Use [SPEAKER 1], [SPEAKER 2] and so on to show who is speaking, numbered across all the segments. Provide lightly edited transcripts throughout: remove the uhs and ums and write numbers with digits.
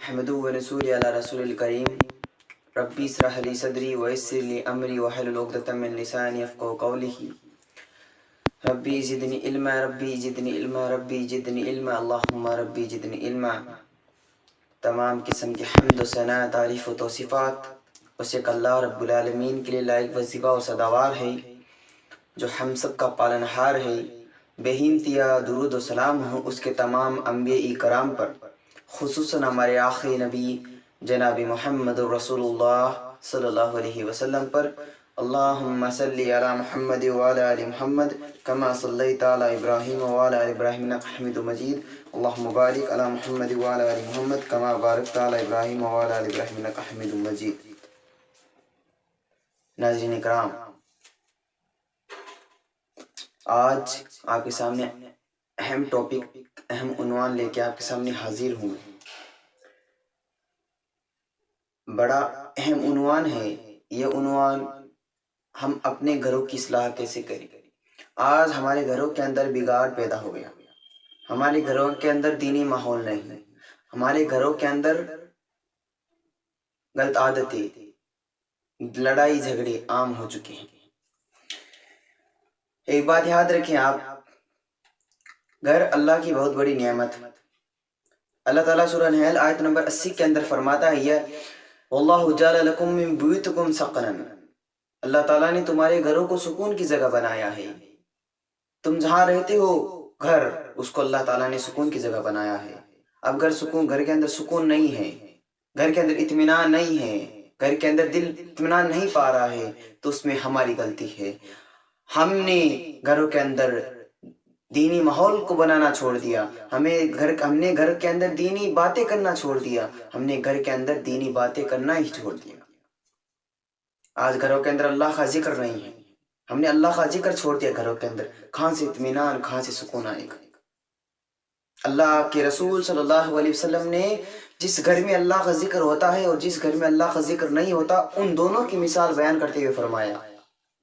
[SPEAKER 1] अहमदु व नसूली अला रसूलिल करीम रब्बी इश्रह ली सदरी व यस्सिर ली अमरी वहलुल उक़दतम मिन लिसानी यफ़क़हू क़ौली रब्बी ज़िदनी इल्मा रब्बी ज़िदनी इल्मा रब्बी ज़िदनी इल्मा अल्लाहुम्मा रब्बी ज़िदनी इल्मा। तमाम किस्म की हम्द व सना तारीफ़ व तौसीफ़ात उस एक अल्लाह रब्बुल आलमीन के लिए लायक वज़ीफ़ा और सदावार है जो हम सब का पालनहार है। बेहिंतिया दुरूद व सलाम हो उसके तमाम अंबिया कराम पर, खुसूसन हमारे आखिरी नबी जनाब मुहम्मद रसूलुल्लाह सल्लल्लाहु अलैहि वसल्लम पर। अल्लाहुम्मा सल्ली अला मुहम्मद व अला आलि मुहम्मद कमा सल्लैता अला इब्राहीम व अला आलि इब्राहीम इन्नका हमीदुम मजीद। अल्लाहुम्मा बारिक अला मुहम्मद व अला आलि मुहम्मद कमा बारकता अला इब्राहीम व अला आलि इब्राहीम इन्नका हमीदुम मजीद। नाज़रीन इकराम, आज आपके सामने अहम टॉपिक, अहम उन्वान लेके आपके सामने हाजिर हूँ। बड़ा अहम उन्वान है ये उन्वान, हम अपने घरों की इस्लाह कैसे करें। आज हमारे घरों के अंदर बिगाड़ पैदा हो गया, हमारे घरों के अंदर दीनी माहौल नहीं है, हमारे घरों के अंदर गलत आदतें, लड़ाई झगड़े आम हो चुके हैं। एक बात याद रखें आप, घर अल्लाह की बहुत बड़ी नेमत है। अल्लाह ताला सूरह नहल आयत नंबर 80 के अंदर फरमाता है यह वल्लाहु जअल लकुम मिन बुयूतिकुम सकनन, अल्लाह ताला ने तुम्हारे घरों को सुकून की जगह बनाया है। तुम जहाँ रहते हो घर, उसको अल्लाह ताला ने सुकून की जगह बनाया है। अब घर के अंदर सुकून नहीं है, घर के अंदर इत्मीनान नहीं है, घर के अंदर दिल इत्मीनान नहीं पा रहा है, तो उसमें हमारी गलती है। हमने घरों के अंदर दीनी माहौल को बनाना छोड़ दिया, हमने घर के अंदर दीनी बातें करना छोड़ दिया, हमने घर के अंदर दीनी बातें करना ही छोड़ दिया। आज घरों के अंदर अल्लाह का जिक्र नहीं है, हमने अल्लाह का जिक्र छोड़ दिया घरों के अंदर। कहाँ से इत्मीनान, कहाँ से सुकून आएगा। अल्लाह के रसूल सल्लल्लाहु अलैहि वसल्लम ने जिस घर में अल्लाह का जिक्र होता है और जिस घर में अल्लाह का जिक्र नहीं होता, उन दोनों की मिसाल बयान करते हुए फरमाया,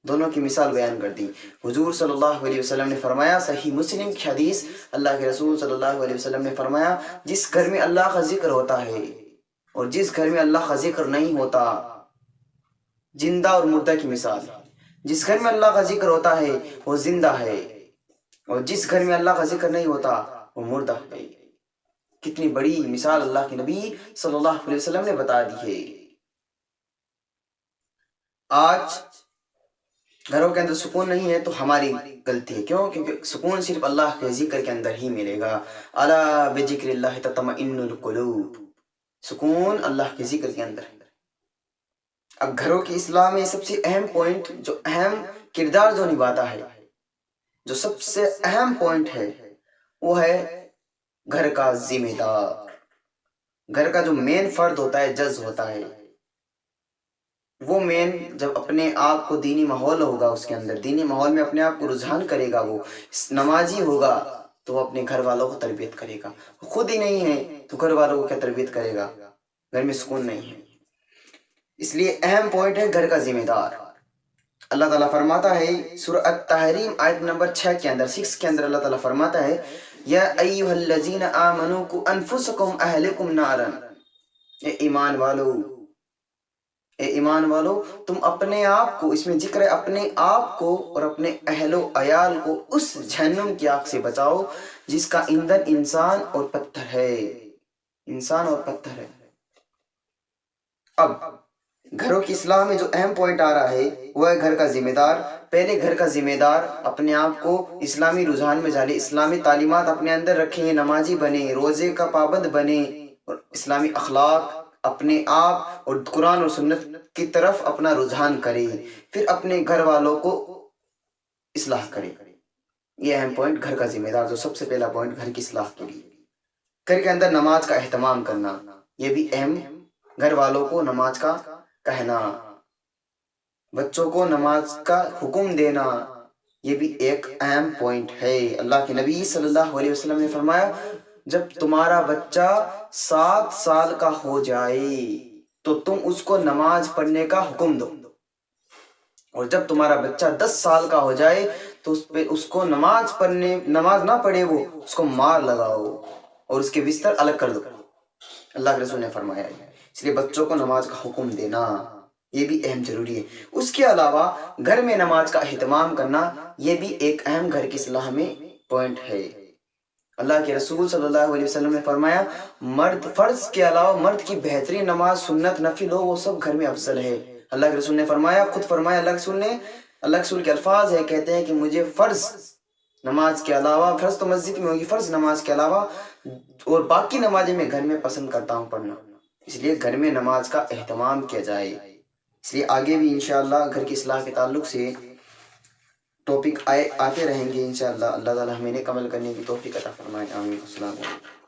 [SPEAKER 1] दोनों की मिसाल बयान कर दी। हुजूर सल्लल्लाहु अलैहि वसल्लम ने फरमाया, सही मुस्लिम की हदीस, अल्लाह के रसूल सल्लल्लाहु अलैहि वसल्लम ने फरमाया, जिस घर में अल्लाह का जिक्र होता है और जिस घर में अल्लाह का जिक्र नहीं होता, जिंदा और मुर्दा की मिसाल। जिस घर में अल्लाह का जिक्र होता है वो जिंदा है, और जिस घर में अल्लाह का जिक्र नहीं होता वो मुर्दा है। कितनी बड़ी मिसाल अल्लाह के नबी सल्लल्लाहु अलैहि वसल्लम ने बता दी है। आज घरों के अंदर सुकून नहीं है तो हमारी गलती है। क्यों? क्योंकि सुकून सिर्फ अल्लाह के जिक्र के अंदर ही मिलेगा। अला बिजिक्रिल्लाहि तत्मइन्नुल कुलूब, सुकून अल्लाह के जिक्र के अंदर है। अब घरों की इस्लाह में सबसे अहम पॉइंट, जो अहम किरदार जो निभाता है, जो सबसे अहम पॉइंट है, वो है घर का जिम्मेदार। घर का जो मेन फर्द होता है, जज होता है, वो मेन जब अपने आप को दीनी माहौल होगा, उसके अंदर दीनी माहौल में अपने आप को रुझान करेगा, वो नमाजी होगा, तो वो अपने घर वालों को तरबियत करेगा। खुद ही नहीं है तो घर वालों को क्या तरबियत करेगा। घर में सुकून नहीं है, इसलिए अहम पॉइंट है घर का जिम्मेदार। अल्लाह ताला फरमाता है सूरह अत-तहरीम आयत नंबर 6 के अंदर, 6 के अंदर अल्लाह ताला फरमाता है, या अय्युहल्लज़ीना आमनू कु अनफुसकुम अहलिकुम नारन, ए ईमान वालो तुम अपने आप को, इसमें जिक्र है अपने आप को और अपने अहलो अयाल को उस जहन्नुम की आग से बचाओ जिसका ईंधन इंसान और पत्थर है। इंसान और पत्थर है। अब घरों की इस्लाह में जो अहम पॉइंट आ रहा है वह है घर का जिम्मेदार। पहले घर का जिम्मेदार अपने आप को इस्लामी रुझान में डाले, इस्लामी तालीमात अपने अंदर रखे, नमाजी बने, रोजे का पाबंद बने और इस्लामी अखलाक अपने आप और कुरान और सुन्नत की तरफ अपना रुझान करे, फिर अपने घर वालों को इस्लाह करे। ये अहम पॉइंट घर का जिम्मेदार, जो सबसे पहला पॉइंट घर की इस्लाह के लिए। घर के अंदर नमाज का एहतमाम करना, ये भी अहम। घर वालों को नमाज का कहना, बच्चों को नमाज का हुक्म देना, ये भी एक अहम पॉइंट है। अल्लाह के नबी सल्लल्लाहु अलैहि वसल्लम ने फरमाया, जब तुम्हारा बच्चा 7 साल का हो जाए तो तुम उसको नमाज पढ़ने का हुक्म दो, और जब तुम्हारा बच्चा 10 साल का हो जाए तो उसको नमाज ना पढ़े वो उसको मार लगाओ और उसके बिस्तर अलग कर दो। اللہ کے رسول نے فرمایا ہے۔ اس لیے بچوں کو نماز کا حکم دینا یہ بھی اہم ضروری ہے۔ اس کے علاوہ گھر میں نماز کا اہتمام کرنا یہ بھی ایک اہم گھر کی اصلاح میں پوائنٹ ہے۔ اللہ کے رسول صلی اللہ علیہ وسلم نے فرمایا مرد فرض کے علاوہ مرد کی بہترین نماز سنت نفل ہو وہ سب گھر میں افضل ہے۔ اللہ کے رسول نے فرمایا، خود فرمایا اللہ کے رسول کے الفاظ ہے، کہتے ہیں کہ مجھے فرض نماز کے علاوہ، فرض تو مسجد میں ہوگی، فرض نماز کے علاوہ اور باقی نمازیں میں گھر میں پسند کرتا ہوں پڑھنا۔ اس لیے گھر میں نماز کا اہتمام کیا جائے۔ اس لیے آگے بھی انشاءاللہ گھر کی اصلاح کے تعلق سے ٹاپک آتے رہیں گے انشاءاللہ۔ اللہ تعالی ہمیں نیک عمل کرنے کی توفیق عطا فرمائے، آمین۔ السلام علیکم۔